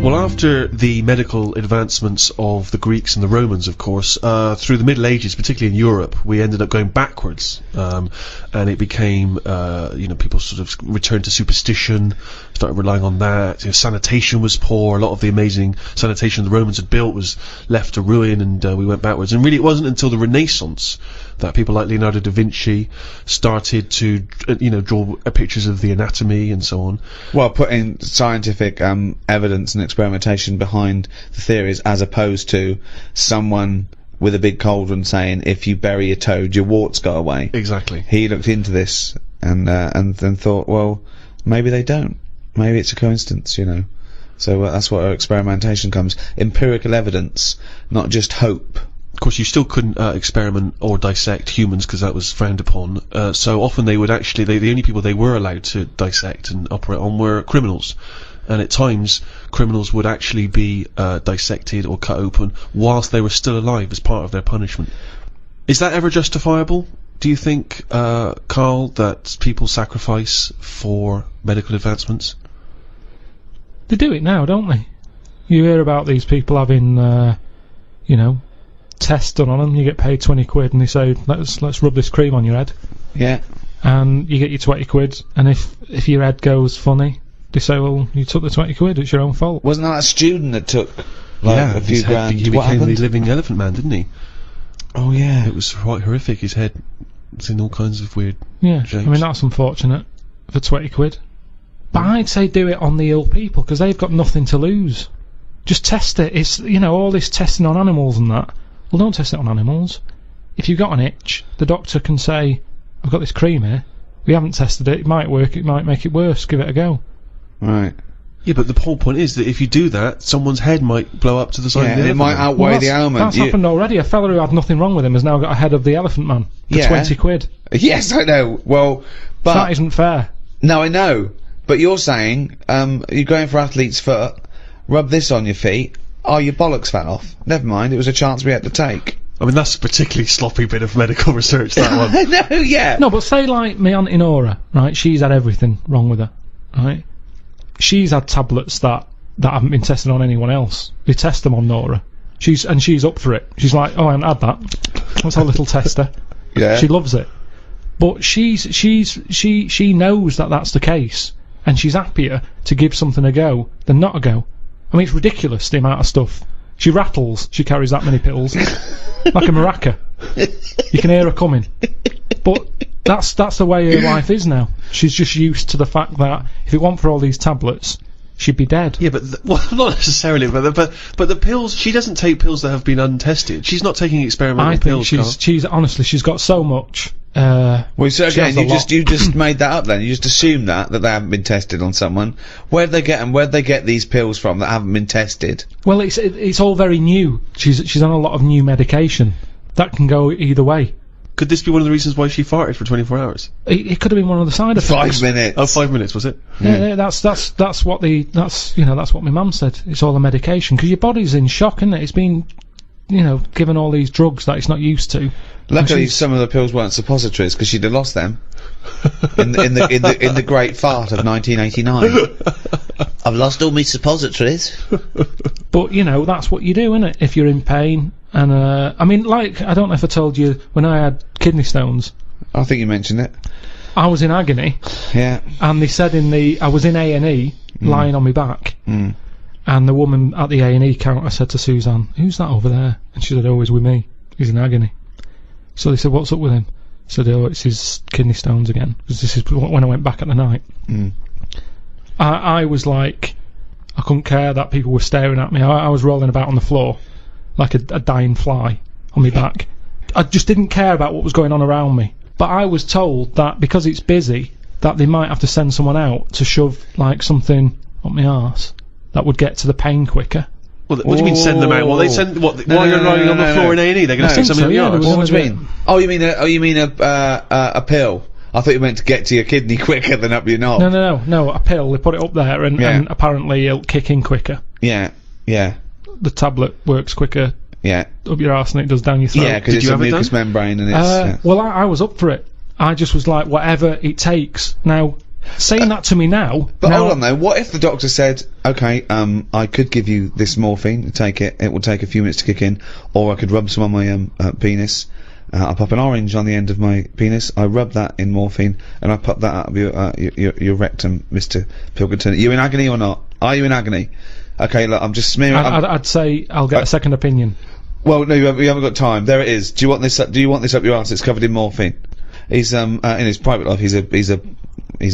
Well, after the medical advancements of the Greeks and the Romans, of course, through the Middle Ages, particularly in Europe, we ended up going backwards, and it became, people sort of returned to superstition, started relying on that. Sanitation was poor. A lot of the amazing sanitation the Romans had built was left to ruin, and we went backwards. And really, it wasn't until the Renaissance that people like Leonardo da Vinci started to, draw pictures of the anatomy and so on. Well, putting scientific evidence and experimentation behind the theories, as opposed to someone with a big cauldron saying, if you bury a toad, your warts go away. Exactly. He looked into this and then thought, well, maybe they don't. Maybe it's a coincidence, So that's where experimentation comes. Empirical evidence, not just hope. Of course, you still couldn't experiment or dissect humans because that was frowned upon. So often they would actually, the only people they were allowed to dissect and operate on were criminals. And at times, criminals would actually be dissected or cut open whilst they were still alive as part of their punishment. Is that ever justifiable? Do you think, Carl, that people sacrifice for medical advancements? They do it now, don't they? You hear about these people having, tests done on them. You get paid 20 quid and they say, let's rub this cream on your head. Yeah. And you get your 20 quid, and if your head goes funny, they say, well, you took the 20 quid, it's your own fault. Wasn't that a student that took a few grand? He became the living elephant man, didn't he? Oh yeah. It was quite horrific. His head was in all kinds of weird shapes. I mean, that's unfortunate for 20 quid. But I'd say do it on the ill people, because they've got nothing to lose. Just test it. It's, all this testing on animals and that. Well, don't test it on animals. If you've got an itch, the doctor can say, I've got this cream here. We haven't tested it. It might work. It might make it worse. Give it a go. Right. Yeah, but the whole point is that if you do that, someone's head might blow up to the side of the elephant. It might outweigh the ailment. That's happened already. A fella who had nothing wrong with him has now got a head of the elephant man for 20 quid. Yes, I know. Well, but that isn't fair. No, I know. But you're saying, you're going for athlete's foot, rub this on your feet, your bollocks fell off. Never mind, it was a chance we had to take. I mean, that's a particularly sloppy bit of medical research, that one. I know, yeah. No, but say like my Auntie Nora, right? She's had everything wrong with her, right? She's had tablets that haven't been tested on anyone else. They test them on Nora. She's up for it. She's like, oh, I haven't had that. What's our little tester? Yeah. She loves it. But she knows that that's the case, and she's happier to give something a go than not a go. I mean, it's ridiculous, the amount of stuff. She rattles, she carries that many pills. Like a maraca. You can hear her coming. But that's the way her life is now. She's just used to the fact that if it weren't for all these tablets, she'd be dead. Yeah, but well, not necessarily. But the pills. She doesn't take pills that have been untested. She's not taking experimental pills. I think she's honestly, she's got so much. Well, so again, you just made that up. Then you just assumed that they haven't been tested on someone. Where'd they get them? Where'd they get these pills from that haven't been tested? Well, it's all very new. She's on a lot of new medication that can go either way. Could this be one of the reasons why she farted for 24 hours? It could have been one of the side effects. 5 minutes. Oh, 5 minutes, was it? Yeah, that's what my mum said. It's all the medication, because your body's in shock, isn't it? It's been, given all these drugs that it's not used to. Luckily, some of the pills weren't suppositories, because she'd have lost them in the great fart of 1989. I've lost all my suppositories. But that's what you do, innit? If you're in pain. And I mean, like, I don't know if I told you, when I had kidney stones, I think you mentioned it. I was in agony. Yeah. And they said I was in A&E, lying on my back. And the woman at the A&E counter said to Suzanne, "Who's that over there?" And she said, "Oh, he's with me. He's in agony." So they said, "What's up with him?" I said, "Oh, it's his kidney stones again." Because this is when I went back at the night. I was like, I couldn't care that people were staring at me. I was rolling about on the floor like a dying fly on my back. I just didn't care about what was going on around me. But I was told that because it's busy, that they might have to send someone out to shove like something up my arse that would get to the pain quicker. Well, what do you mean send them out? Well, they send while you're lying on the floor in A&E, they're going to stick something in your arse. What do you mean? Oh, you mean a pill? I thought you meant to get to your kidney quicker than up your knob. No, a pill. They put it up there, and apparently it'll kick in quicker. Yeah. The tablet works quicker. Yeah. Up your arse than it does down your throat. Yeah, because it's a mucous membrane and it's... Well, I was up for it. I just was like, whatever it takes. Now, saying that to me now. But now, hold on though, what if the doctor said, okay, I could give you this morphine, take it will take a few minutes to kick in, or I could rub some on my penis, I pop an orange on the end of my penis, I rub that in morphine, and I pop that out of your rectum, Mr. Pilkington. Are you in agony or not? Are you in agony? Okay, look, I'm just smearing... I'd say I'll get a second opinion. Well, no, you haven't got time. There it is. Do you want this up your ass? It's covered in morphine. He's in his private life he's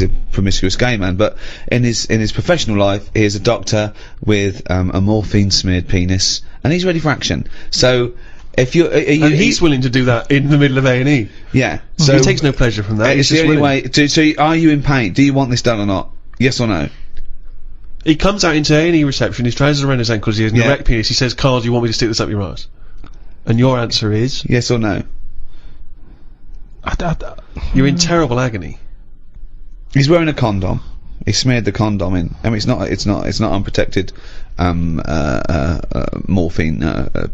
a promiscuous gay man, but in his professional life he is a doctor with a morphine smeared penis, and he's ready for action. So if you and he's willing to do that in the middle of A&E. Yeah. So he takes no pleasure from that. It's the only way. So are you in pain? Do you want this done or not? Yes or no? He comes out into A&E reception, his trousers around his ankles, he has an erect penis, he says, Carl, do you want me to stick this up your ass? And your answer is? Yes or no? You're in terrible agony. He's wearing a condom. He smeared the condom in. I mean, it's not unprotected morphine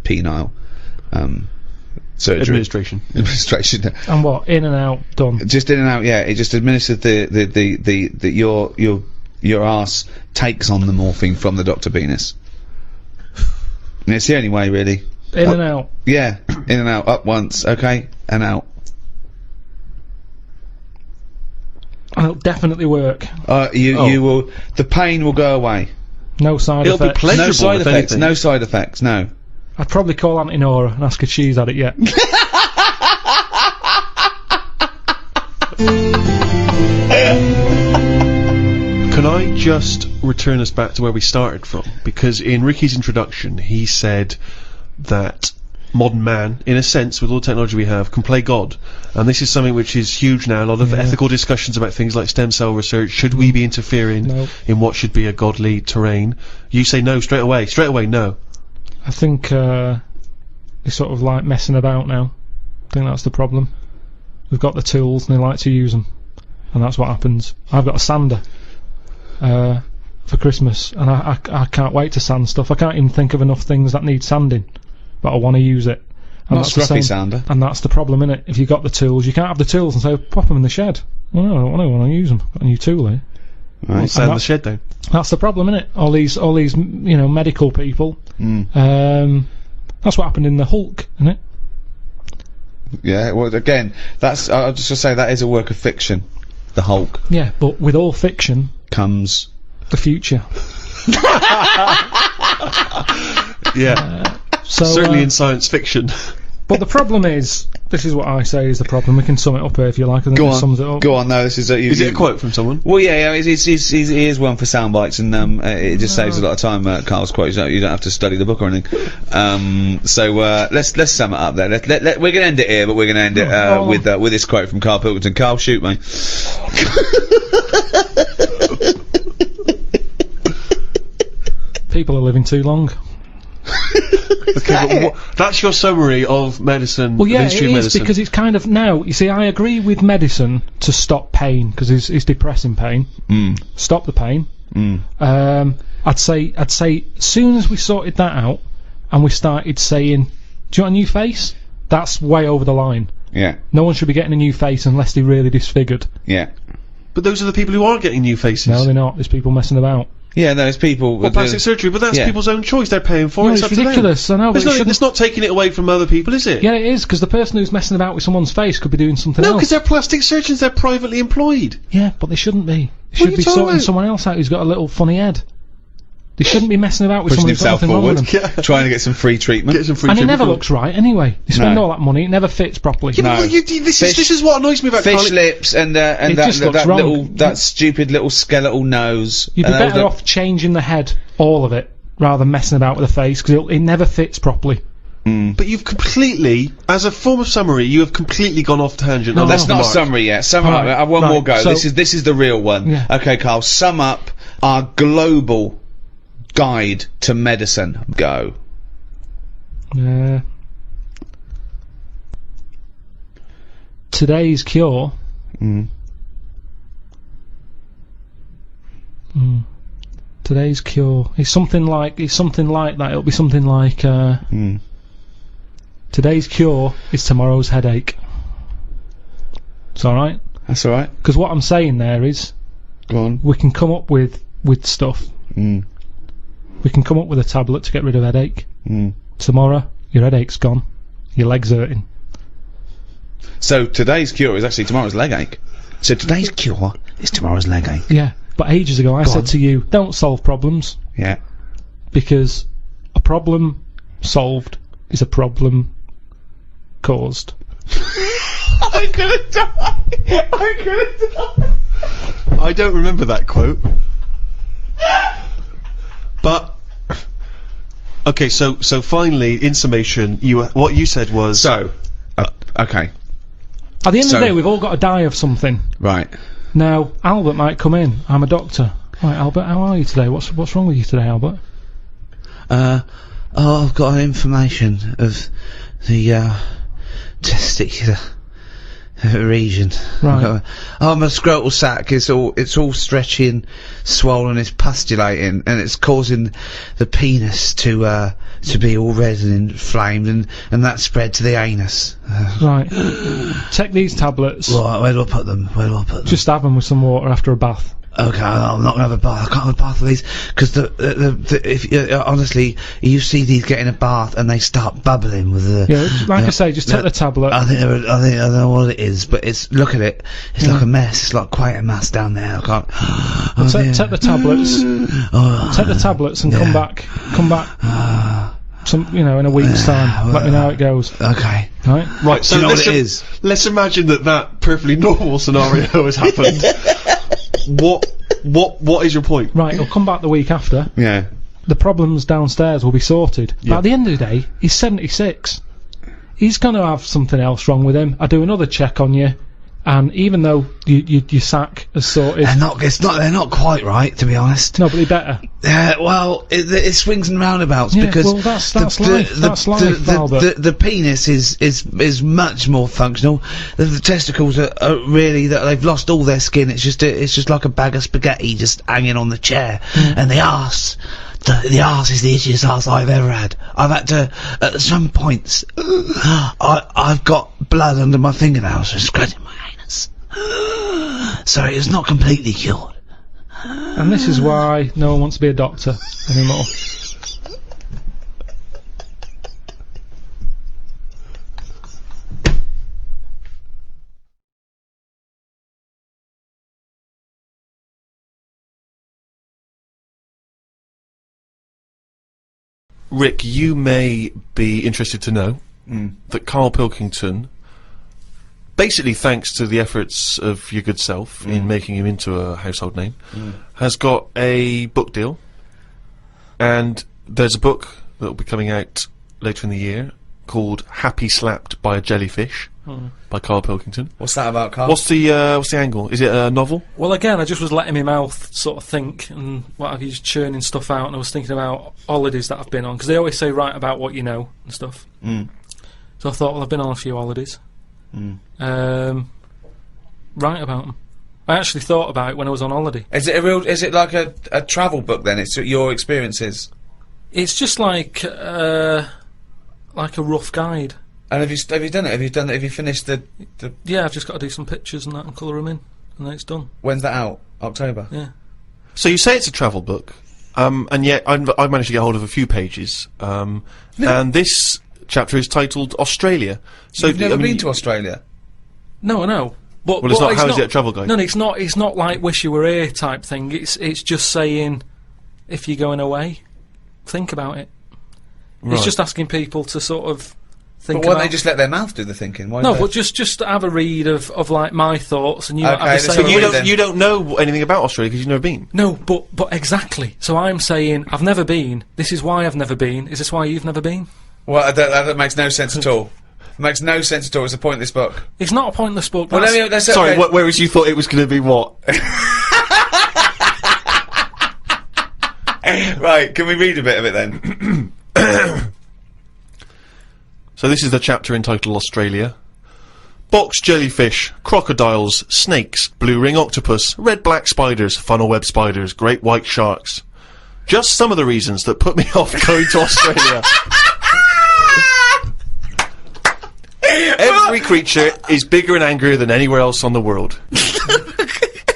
penile surgery. Administration. And what? In and out, done. Just in and out. Yeah, it just administered your ass takes on the morphine from the doctor penis. And it's the only way, really. In and out. Yeah, in and out. Up once, okay, and out. And it'll definitely work. You will. The pain will go away. No side It'll effects. be pleasurable. No side if effects. anything. No side effects. No. I'd probably call Auntie Nora and ask if she's had it yet. Can I just return us back to where we started from? Because in Ricky's introduction, he said that modern man, in a sense, with all the technology we have, can play God. And this is something which is huge now. A lot of ethical discussions about things like stem cell research. Should we be interfering in what should be a godly terrain? You say no straight away. Straight away, no. I think they're sort of like messing about now. I think that's the problem. We've got the tools and they like to use them. And that's what happens. I've got a sander for Christmas, and I can't wait to sand stuff. I can't even think of enough things that need sanding, but I want to use it. And Not scruffy sander. And that's the problem, innit? If you've got the tools, you can't have the tools and say, pop them in the shed. Well, no, I don't want to use them. Got a new tool here. Right. Sand the shed down. That's the problem, innit? All these, medical people. That's what happened in the Hulk, innit? Yeah. Well, again, I'll just say that is a work of fiction. The Hulk. Yeah, but with all fiction comes the future. Yeah. So, certainly in science fiction. But the problem is, this is what I say is the problem. We can sum it up here if you like. I think Go it on. sums it up. Go on. No, this is is it a quote from someone? Well, yeah, here's one for sound bites, and it just saves a lot of time. Carl's quote. You don't have to study the book or anything. So let's sum it up there. We're gonna end it here, but we're gonna end it with this quote from Karl Pilkington. Carl, shoot me. People are living too long. Okay, but that's your summary of medicine. Well, yeah, the history it of is, medicine. because it's kind of now. You see, I agree with medicine to stop pain because it's depressing pain. Stop the pain. I'd say as soon as we sorted that out and we started saying, "Do you want a new face?" That's way over the line. Yeah. No one should be getting a new face unless they're really disfigured. Yeah. But those are the people who are getting new faces. No, they're not. There's people messing about. Yeah, those people. Well, plastic surgery, but that's people's own choice. They're paying for it. No, it's up to them. ridiculous. I know, but it's not taking it away from other people, is it? Yeah, it is, because the person who's messing about with someone's face could be doing something No, else. because they're plastic surgeons. They're privately employed. Yeah, but they shouldn't be. They What are should you be talking sorting about? someone else out who's got a little funny head. They shouldn't be messing about with Pushing someone who's got himself nothing wrong with them. forward, trying to get some free treatment. Get some free And it treatment never for looks right anyway. They spend all that money, it never fits properly. Yeah, No. but this is what annoys me about Fish Carl. lips and It just looks that wrong. that stupid little skeletal nose. You'd be And better those- off changing the head, all of it, rather than messing about with the face, because it never fits properly. But you've completely, as a form of summary, you have completely gone off tangent. No, and That's off not the a mark. summary yet. Sum up. Right, I have one right, more go. so- This is the real one. Yeah. Okay, Carl. Sum up our global guide to medicine. Go. Today's cure. Today's cure is something like that. It'll be something like today's cure is tomorrow's headache. It's all right. That's all right. Because what I'm saying there is, Go on. we can come up with stuff. Mm. We can come up with a tablet to get rid of headache. Mm. Tomorrow, your headache's gone. Your leg's hurting. So today's cure is actually tomorrow's leg ache. So today's cure is tomorrow's leg ache. Yeah, but ages ago I said to you, don't solve problems, Yeah. because a problem solved is a problem caused. I'm gonna die. I'm gonna die. I don't remember that quote. But okay, so finally, in summation, what you said was So, okay, At the end So- of the day, we've all got to die of something. right. Now, Albert might come in. I'm a doctor. Right, Albert, how are you today? What's wrong with you today, Albert? I've got information of the testicular region. Right. My scrotal sac is it's all stretchy and swollen. It's pustulating, and it's causing the penis to be all red and inflamed, and that spread to the anus. Right. Take these tablets. Right, where do I put them? Just have them with some water after a bath. Okay, I'm not gonna have a bath. I can't have a bath with these because honestly, you see these get in a bath and they start bubbling with the. Yeah, like I say, just take the tablet. I don't know what it is, but look at it. It's like a mess. It's like quite a mess down there. I can't. Take the tablets. Take the tablets and come back. In a week's time. Let me know how it goes. Okay. Right. right. So Do you know let's what it is? Let's imagine that perfectly normal scenario has happened. What is your point? Right. He'll come back the week after. Yeah. The problems downstairs will be sorted. Yeah. But at the end of the day, he's 76. He's going to have something else wrong with him. I do another check on you, and even though your sack is sorted, They're not quite right, to be honest. nobody better. Well, it swings and roundabouts Yeah, because well, that's life. That's life, Albert. the penis is much more functional. The testicles are really they've lost all their skin. It's just like a bag of spaghetti just hanging on the chair, and the arse. The arse is the itchiest arse I've ever had. I've had to, at some points, I've got blood under my fingernails from scratching my anus. So it's not completely cured. And this is why no one wants to be a doctor anymore. Rick, you may be interested to know that Karl Pilkington, basically thanks to the efforts of your good self in making him into a household name, has got a book deal, and there's a book that will be coming out later in the year called Happy Slapped by a Jellyfish by Karl Pilkington. What's that about, Carl? What's the angle? Is it a novel? Well, again, I just was letting my mouth sort of think and what have you, just churning stuff out, and I was thinking about holidays that I've been on, because they always say write about what you know and stuff. So I thought, well, I've been on a few holidays. Write about them. I actually thought about it when I was on holiday. Is it like a travel book then? It's your experiences. It's just like a rough guide. And have you done it? Have you finished the? Yeah, I've just got to do some pictures and that and colour them in, and then it's done. When's that out? October. Yeah. So you say it's a travel book, and yet I've managed to get hold of a few pages, and this chapter is titled Australia. So You've never been to Australia? No, I know. But Well, it's but not. How is it a travel guide? No, it's not. It's not like Wish You Were Here type thing. It's just saying, if you're going away, think about it. Right. It's just asking people to sort of think. But why about don't they just let their mouth do the thinking? Why No, don't they- but just have a read of like my thoughts, and you Okay, have the let's same. have a But read then. you don't know anything about Australia because you've never been. No, but exactly. So I'm saying I've never been. This is why I've never been. Is this why you've never been? Well, that makes no sense at all. It makes no sense at all. It's a pointless book. It's not a pointless book. Well, that's- let's Sorry, okay. whereas you thought it was going to be what? Right, can we read a bit of it then? So this is the chapter entitled Australia. Box jellyfish, crocodiles, snakes, blue ring octopus, red-black spiders, funnel web spiders, great white sharks. Just some of the reasons that put me off going to Australia. Every creature is bigger and angrier than anywhere else on the world.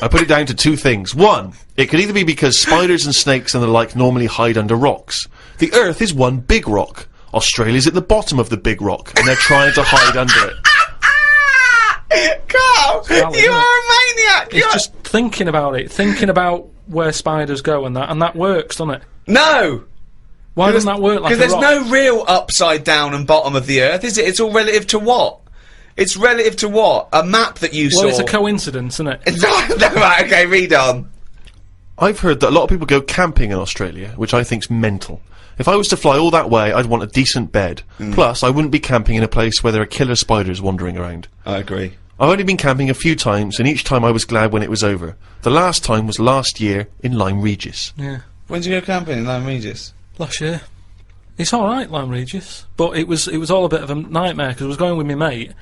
I put it down to two things. One, it could either be because spiders and snakes and the like normally hide under rocks. The Earth is one big rock. Australia's at the bottom of the big rock, and they're trying to hide under it. Carl, you are a maniac. It's just thinking about it, thinking about where spiders go and that works, doesn't it? No. Why doesn't that work like a Because there's rock? no real upside down and bottom of the Earth, is it? It's all relative to what? It's relative to what? A map that you saw. Well, it's a coincidence, isn't it? No, right, okay, read on. I've heard that a lot of people go camping in Australia, which I think's mental. If I was to fly all that way, I'd want a decent bed. Plus, I wouldn't be camping in a place where there are killer spiders wandering around. I agree. I've only been camping a few times, and each time I was glad when it was over. The last time was last year in Lyme Regis. Yeah. When did you go camping in Lyme Regis? Last year. It's alright, Lyme Regis. But it was all a bit of a nightmare, because I was going with my mate,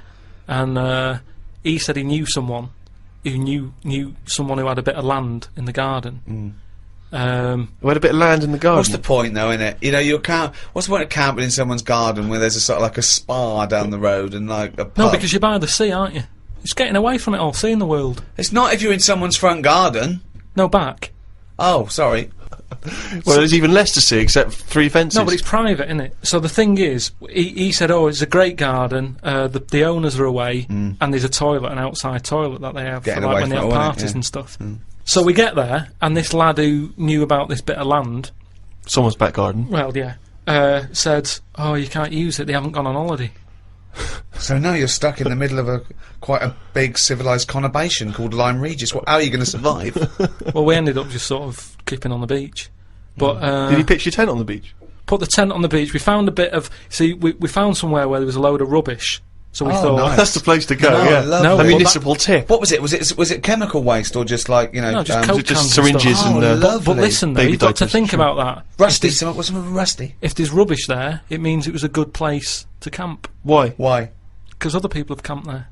and he said he knew someone who knew someone who had a bit of land in the garden. We had a bit of land in the garden. What's the point, though, innit? You know, what's the point of camping in someone's garden where there's a sort of like a spa down the road and like a pub? No, because you're by the sea, aren't you? It's getting away from it all, seeing the world. It's not if you're in someone's front garden. No, back. Oh, sorry. Well, there's even less to see except 3 fences. No, but it's private, isn't it? So the thing is, he said, oh, it's a great garden, the owners are away, and there's a toilet, an outside toilet that they have Getting for, away like, when they from have it, innit? parties Yeah. and stuff. So we get there, and this lad who knew about this bit of land, Someone's back garden. well, yeah, said, oh, you can't use it, they haven't gone on holiday. So now you're stuck in the middle of quite a big civilised conurbation called Lyme Regis. How are you going to survive? Well, we ended up just sort of keeping on the beach. But Did you pitch your tent on the beach? put the tent on the beach. We found a bit of... See, we found somewhere where there was a load of rubbish. So we thought... nice. That's the place to go, No, yeah. lovely. No, A well, municipal tip. What was it? Was it chemical waste or just like, you know... No, just Was Coke it just cans and syringes stuff. and... Oh, uh, lovely. But listen, though, Baby you've got to diapers, think sure. about that. Rusty, what's some of them rusty? If there's rubbish there, it means it was a good place to camp. Why? Why? Because other people have camped there.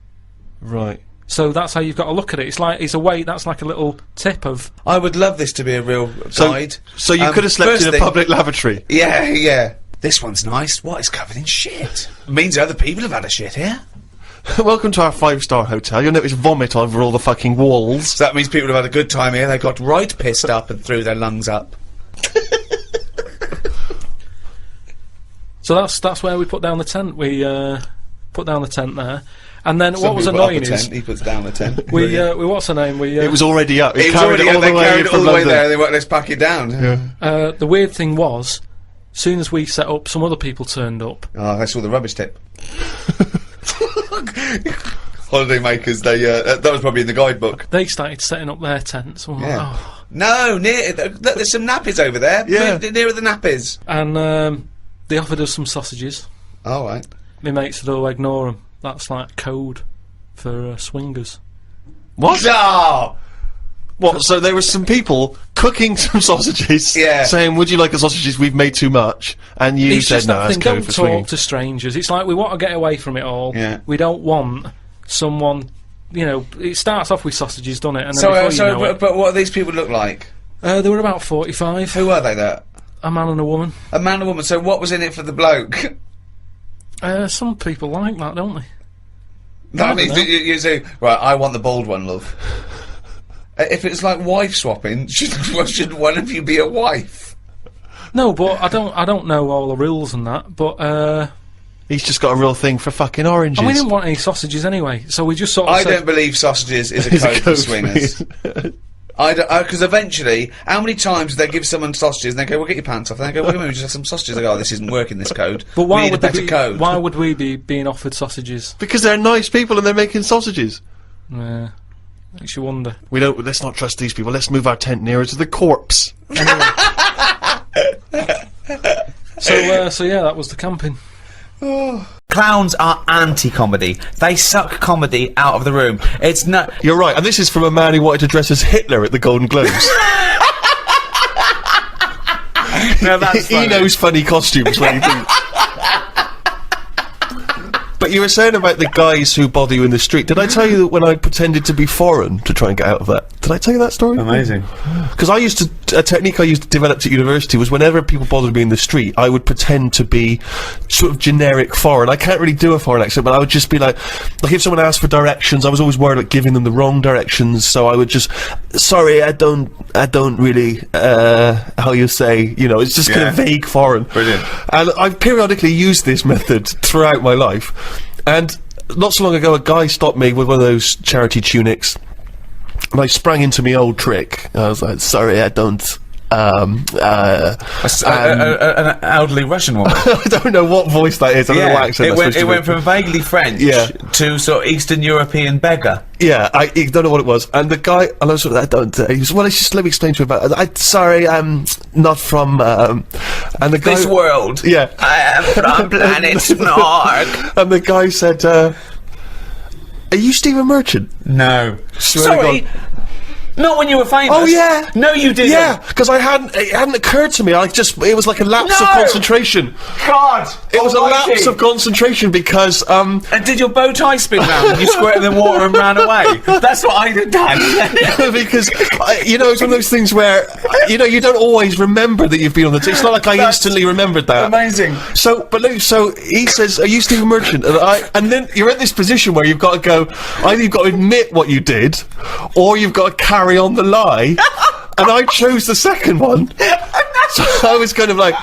Right. So that's how you've got to look at it. It's a way, that's like a little tip of... I would love this to be a real guide. So you could have slept first in a thing- public lavatory. Yeah. This one's nice. What? It's covered in shit. Means other people have had a shit here. Welcome to our 5-star hotel. You'll notice vomit over all the fucking walls. So that means people have had a good time here. They got right pissed up and threw their lungs up. So that's where we put down the tent. We put down the tent there. And then what Some was people put up annoying a is... tent, he puts down the tent. we what's her name? It was already up. It was already all up, they the way carried it all from the way London. there, they went, let's pack it down. Yeah. the weird thing was, soon as we set up, some other people turned up. Oh, that's all the rubbish tip. Holiday makers, they, that was probably in the guidebook. They started setting up their tents. I'm like, Yeah. oh. No, look, there's some nappies over there. Yeah. Nearer the nappies. And they offered us some sausages. All right. My mate said, oh, ignore them. That's like code for swingers. What? Oh! What? So there were some people cooking some sausages, Yeah. saying, "Would you like the sausages? We've made too much." And you It's said, just "No, that that's thing, code don't for talk swinging." to strangers. It's like we want to get away from it all. Yeah. We don't want someone, you know, it starts off with sausages, doesn't it? And then So, before you know but what do these people look like? it, they were about 45. Who are they, there? A man and a woman. A man and a woman. So what was in it for the bloke? Some people like that, don't they? That means know. that you say, right, I want the bald one, love. If it's like wife swapping, should one of you be a wife? No, but I don't know all the rules and that. But He's just got a real thing for fucking oranges. and we didn't want any sausages anyway, so we just sort of I said, don't believe sausages is a It's a code for code swingers. Because eventually, how many times they give someone sausages and they go, "Well, get your pants off," and they go, "Wait a minute, we just have some sausages." They go, "Oh, this isn't working. This code. But why we need would a better they be, code." Why would we be being offered sausages? Because they're nice people and they're making sausages. Makes you wonder. We don't. Let's not trust these people. Let's move our tent nearer to the corpse. So yeah, that was the camping. Clowns are anti-comedy. They suck comedy out of the room. It's no... You're right, and this is from a man who wanted to dress as Hitler at the Golden Globes. No, that's He funny. knows funny costumes when he thinks. But you were saying about the guys who bother you in the street. Did I tell you that when I pretended to be foreign to try and get out of that? Did I tell you that story? Amazing. Because a technique I used to develop at university was whenever people bothered me in the street, I would pretend to be sort of generic foreign. I can't really do a foreign accent, but I would just be like if someone asked for directions, I was always worried about giving them the wrong directions, so I would just, sorry, I don't really, how you say, you know, it's just kind of vague foreign. Brilliant. And I've periodically used this method throughout my life. And not so long ago, a guy stopped me with one of those charity tunics, and I sprang into my old trick. I was like, sorry, I don't, an elderly Russian woman. I don't know what voice that is. I don't know what accent it went from vaguely French to sort of Eastern European beggar. Yeah, I don't know what it was. And the guy, and I was sort of, I don't, he was, well, just let me explain to you about it. Sorry, I'm not from, and the guy... This world. Yeah. I am from planet Snork. And the guy said, are you Stephen Merchant? No. Swear to Sorry. God. Not when you were famous. Oh yeah. No, you didn't. Yeah, because it hadn't occurred to me. It was like a lapse of No! concentration. God. It was a almighty. lapse of concentration because, And did your bow tie spin round and you squirted in the water and ran away? That's what I'd have done. because, you know, it's one of those things where, you know, you don't always remember that you've been on the it's not like I instantly remembered that. Amazing. So he says, are you Stephen Merchant? And then you're at this position where you've got to go, either you've got to admit what you did, or you've got to carry on the lie. And I chose the second one. So I was kind of like,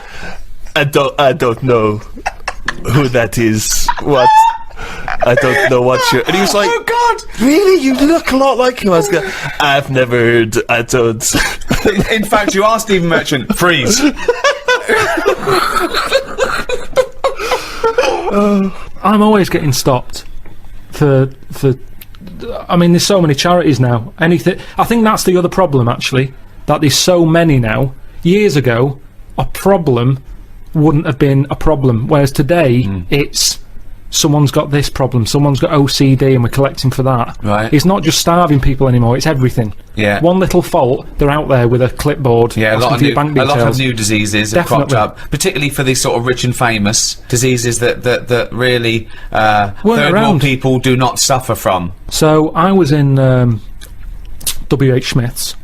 I don't know who that is. What? I don't know what you're... And he was like, Oh God! really? You look a lot like him. I was going, I've never heard, I don't... In fact, you are Stephen Merchant. Freeze. I'm always getting stopped for I mean, there's so many charities now. Anything. I think that's the other problem, actually, that there's so many now. Years ago, a problem wouldn't have been a problem, whereas today it's someone's got this problem, someone's got OCD, and we're collecting for that. Right. It's not just starving people anymore; it's everything. Yeah. One little fault, they're out there with a clipboard. Yeah, a asking lot for your bank of details. new diseases have cropped Definitely. up, particularly for these sort of rich and famous diseases that really Weren't third world around. people do not suffer from. So I was in W.H. Smith's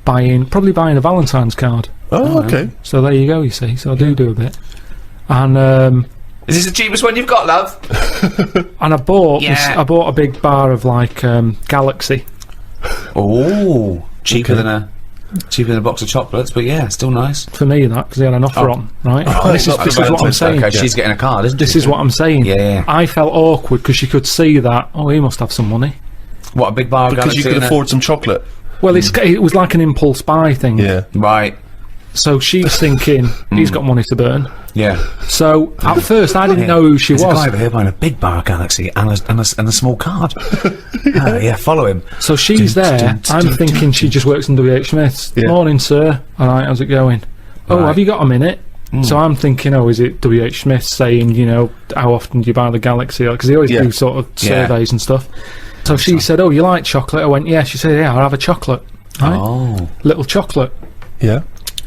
probably buying a Valentine's card. Oh, okay. So there you go, you see. So I do a bit. And Is this the cheapest one you've got, love? I bought Yeah. I bought a big bar of like Galaxy. Oh, cheaper than a box of chocolates, but yeah, still nice. For me, that because they had an offer on, right? And this is what I'm Valentine's Day. saying. Okay, she's getting a card, isn't This she? is what I'm saying. Yeah. I felt awkward because she could see that. Oh, he must have some money. What, a big bar of Because Galaxy you could and a- afford some chocolate. Well, it was like an impulse buy thing. Yeah. Right. So she's thinking he's got money to burn. Yeah. So at first I didn't know who she There's a was. guy over here buying a big bar of Galaxy and a small card. Yeah, follow him. So she's there. I'm thinking she just works in W.H. Smith's. Yeah. Morning, sir. All right, how's it going? Oh, Right. have you got a minute? So I'm thinking, oh, is it W.H. Smith saying, you know, how often do you buy the Galaxy? Because they always Yeah. do sort of Yeah. surveys and stuff. So she said, oh, you like chocolate? I went, yeah. She said, yeah, I'll have a chocolate. Right? Oh. Little chocolate. Yeah.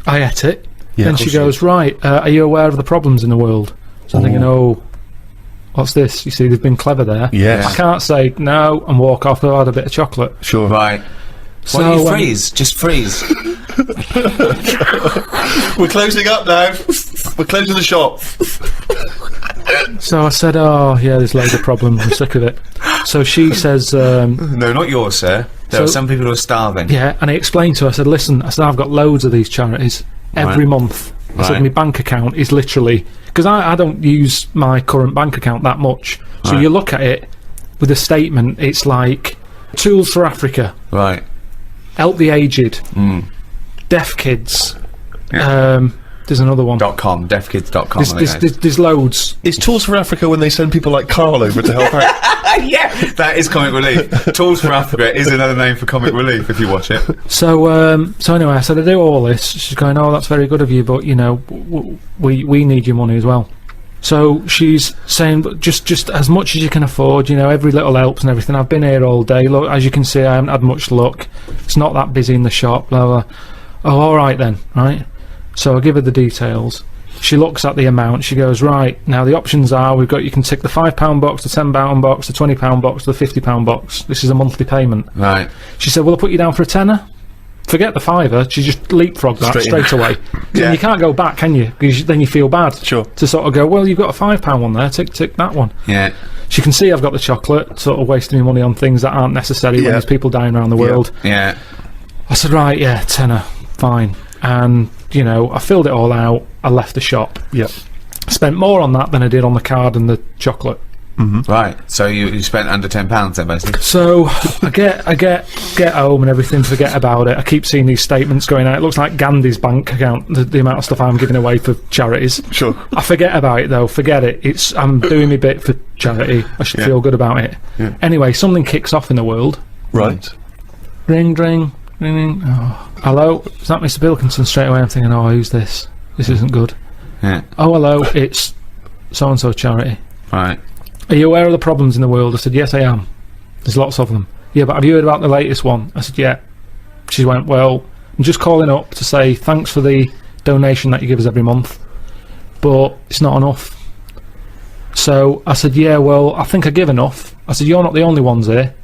I ate it. Yeah, Then of she course you goes, right, are you aware of the problems in the world? So I'm thinking, oh, what's this? You see, they've been clever there. Yes. I can't say no and walk off. I've had a bit of chocolate. Sure. Right. So, Why don't you freeze? Just freeze. We're closing up now. We're closing the shop. So I said, oh, yeah, there's loads of problems. I'm sick of it. So she says, No, not yours, sir. There are So- some people who are starving. yeah, and I explained to her, I said, listen, I said, I've got loads of these charities every Right. month. I said, Right. my bank account is literally, because I don't use my current bank account that much. So Right. you look at it with a statement, it's like, Tools for Africa, Right. Help the Aged, Deaf Kids, there's another one. .com, deafkids.com. There's loads. It's Tools for Africa when they send people like Carl over to help out. Yeah, that is Comic Relief. Tools for Africa is another name for Comic Relief if you watch it. So anyway, I said, I do all this. She's going, oh, that's very good of you, but, you know, we need your money as well. So she's saying, but just as much as you can afford, you know, every little helps and everything. I've been here all day. Look, as you can see, I haven't had much luck. It's not that busy in the shop, blah, blah. Oh, all right then, right? So I give her the details. She looks at the amount. She goes, right, now the options are, you can tick the £5 box, the £10 box, the £20 box, the £50 box. This is a monthly payment. Right. She said, well, I'll put you down for a tenner. Forget the fiver. She just leapfrogged that straight away. Yeah. And you can't go back, can you? Because then you feel bad. Sure. To sort of go, well, you've got a £5 one there. Tick that one. Yeah. She can see I've got the chocolate, sort of wasting my money on things that aren't necessary when there's people dying around the world. Yeah. I said, right, yeah, tenner, fine. And, you know, I filled it all out. I left the shop. Yep. Spent more on that than I did on the card and the chocolate. Right. So you spent under £10 then, basically. So I get home and everything, forget about it. I keep seeing these statements going out. It looks like Gandhi's bank account, the amount of stuff I'm giving away for charities. Sure. I forget about it though, forget it. I'm doing my bit for charity. I should feel good about it. Yeah. Anyway, something kicks off in the world. Right. Ring, ring, ring. Oh. Hello? Is that Mr. Pilkington? Straight away I'm thinking, oh, who's this? This isn't good. Yeah. Oh, hello, it's so-and-so charity. Right. Are you aware of the problems in the world? I said, yes, I am. There's lots of them. Yeah, but have you heard about the latest one? I said, yeah. She went, well, I'm just calling up to say thanks for the donation that you give us every month, but it's not enough. So I said, yeah, well, I think I give enough. I said, you're not the only ones here.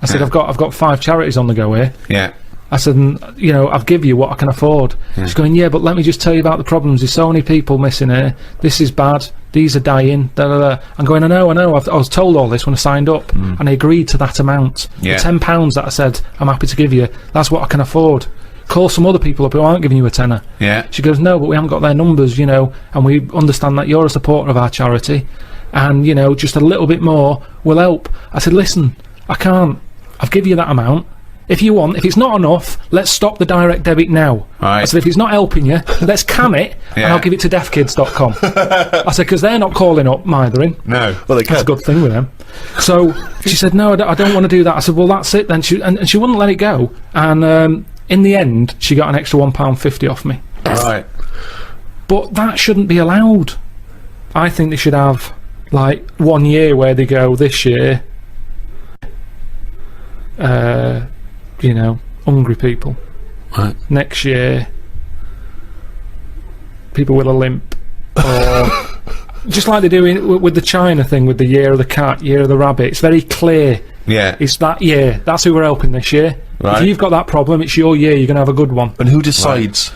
I said, I've got 5 charities on the go here. Yeah. I said, you know, I've give you what I can afford. She's going, yeah, but let me just tell you about the problems. There's so many people missing here. This is bad. These are dying. Da, da, da. I'm going, I know. I was told all this when I signed up, and I agreed to that amount. Yeah. The £10 that I said I'm happy to give you, that's what I can afford. Call some other people up who aren't giving you a tenner. Yeah. She goes, no, but we haven't got their numbers, you know, and we understand that you're a supporter of our charity, and, you know, just a little bit more will help. I said, listen, I can't. I've given you that amount. If you want, if it's not enough, let's stop the direct debit now. Right. I said, if it's not helping you, let's can it, and I'll give it to deafkids.com. I said, because they're not calling up mithering. No. Well, they That's a can. good thing with them. So she said, no, I don't want to do that. I said, well, that's it then. And she wouldn't let it go. And in the end, she got an extra £1.50 off me. Right. But that shouldn't be allowed. I think they should have, like, 1 year where they go, this year, you know, hungry people. Right. Next year, people with a limp, or just like they do with the China thing, with the year of the cat, year of the rabbit. It's very clear. Yeah. It's that year. That's who we're helping this year. Right. If you've got that problem, it's your year. You're going to have a good one. And who decides?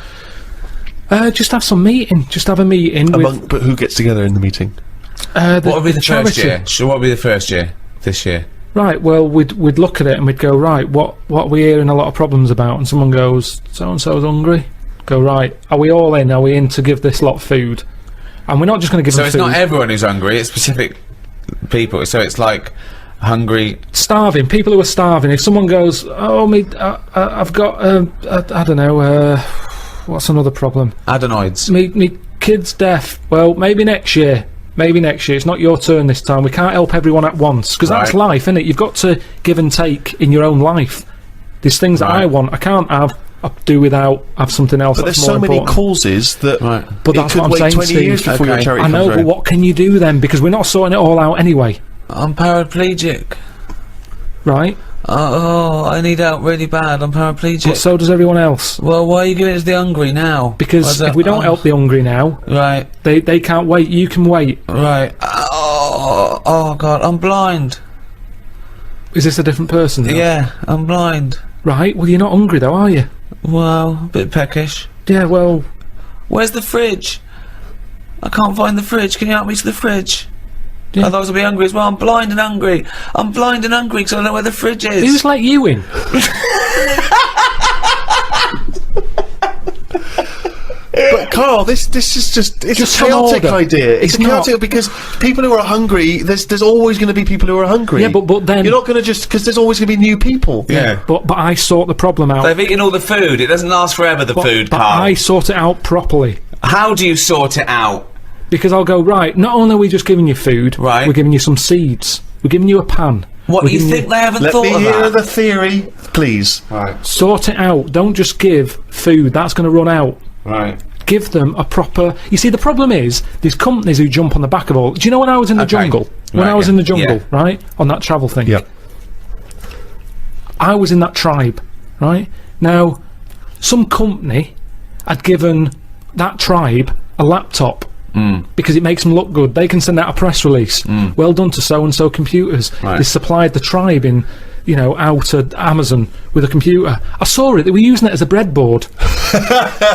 Just have some meeting. Just have a meeting with But who gets together in the meeting? What would be the first charity. year? So what would be the first year? This year? Right, well, we'd look at it and we'd go, right, what are we hearing a lot of problems about? And someone goes, so-and-so's hungry. Go, right, are we all in? Are we in to give this lot food? And we're not just going to give So them it's food. not everyone who's hungry, it's specific people. So it's like hungry. Starving, people who are starving. If someone goes, oh, I've got, I don't know, what's another problem? Adenoids. Me kid's deaf. Well, maybe next year. Maybe next year. It's not your turn this time. We can't help everyone at once. Because that's Right. life, isn't it? You've got to give and take in your own life. There's things that Right. I want. I can't have. I do without. Have something else But that's there's more so many important. causes that Right. But it that's could what I'm wait saying, 20 years Steve. before your Okay. charity I know, comes but around. what can you do then? Because we're not sorting it all out anyway. I'm paraplegic. Right? Oh, I need help really bad. I'm paraplegic. But so does everyone else. Well, why are you giving it to the hungry now? Because Why's that- if we don't help the hungry now, Right, they can't wait. You can wait. right. Oh God, I'm blind. Is this a different person now? Yeah, I'm blind. Right? Well, you're not hungry though, are you? Well, a bit peckish. Yeah, well, Where's the fridge? I can't find the fridge. Can you help me to the fridge? Yeah. Otherwise I'll be hungry as well. I'm blind and hungry. I'm blind and hungry because I don't know where the fridge is. who's let you in? But Carl, this is just it's Just a some chaotic order. idea. It's It's chaotic not. because people who are hungry, there's always going to be people who are hungry. Yeah, but then- you're not going to just because there's always going to be new people. Yeah. But I sort the problem out. They've eaten all the food. It doesn't last forever, the food, but Carl. I sort it out properly. How do you sort it out? Because I'll go, right, not only are we just giving you food, Right. we're giving you some seeds. We're giving you a pan. What, We're you giving think they haven't Let thought me of hear that? the theory, please. Right, Sort it out. Don't just give food. That's going to run out. right. Give them a proper... You see, the problem is, there's companies who jump on the back of all... Do you know when I was in the Okay. jungle? When Right, I was yeah. in the jungle, Yeah. right? On that travel thing. Yep. I was in that tribe, right? Now, some company had given that tribe a laptop. Because it makes them look good. They can send out a press release. Well done to so-and-so computers. Right. They supplied the tribe in, out at Amazon with a computer. I saw it. They were using it as a breadboard.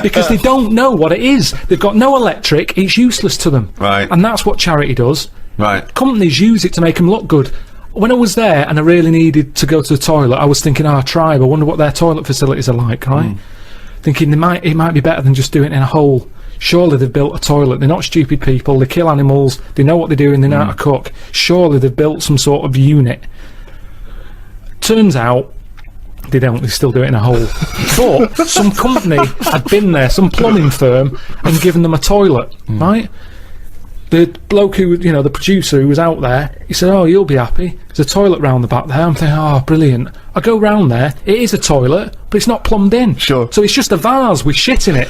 Because they don't know what it is. They've got no electric. It's useless to them. Right. And that's what charity does. Right. Companies use it to make them look good. When I was there and I really needed to go to the toilet, I was thinking, tribe, I wonder what their toilet facilities are like, right? Thinking it might be better than just doing it in a hole. Surely they've built a toilet. They're not stupid people. They kill animals. They know what they're doing. They know how to cook. Surely they've built some sort of unit. Turns out they don't. They still do it in a hole. But some company had been there, some plumbing firm, and given them a toilet, right? The bloke who, the producer who was out there, he said, you'll be happy. There's a toilet round the back there. I'm thinking, brilliant. I go round there. It is a toilet, but it's not plumbed in. Sure. So it's just a vase with shit in it.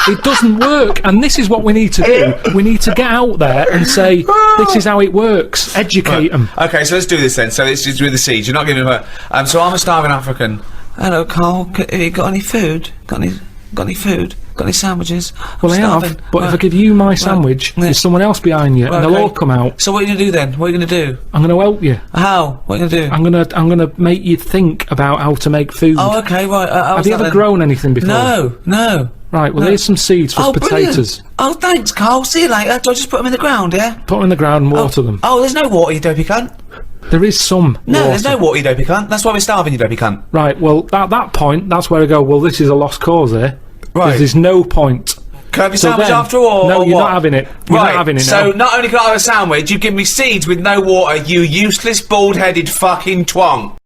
It doesn't work, and this is what we need to do. We need to get out there and say, this is how it works. Educate them. Okay, so let's do this then. So this is with the seeds. You're not giving them a... so I'm a starving African. Hello, Carl. Have you got any food? Got any food? Got any sandwiches? Well, I have, but if I give you my sandwich, there's someone else behind you, and they'll all come out. So what are you going to do then? What are you going to do? I'm going to help you. How? What are you going to do? I'm gonna make you think about how to make food. Oh, okay, right. Have you ever grown anything before? No. Right, well, here's some seeds for potatoes. Brilliant. Oh, thanks, Carl. See you later. Do I just put them in the ground, yeah? Put them in the ground and water them. Oh, there's no water, you dopey cunt. There is some No, water. there's no water, you dopey cunt. That's why we're starving, you dopey cunt. Right, well, at that point, that's where I go, well, this is a lost cause here. Right. There's no point. Can I have your So sandwich then- after all? No, or you're what? not having it. You're not having it So now. not only can I have a sandwich, you give me seeds with no water, you useless, bald-headed fucking twonk.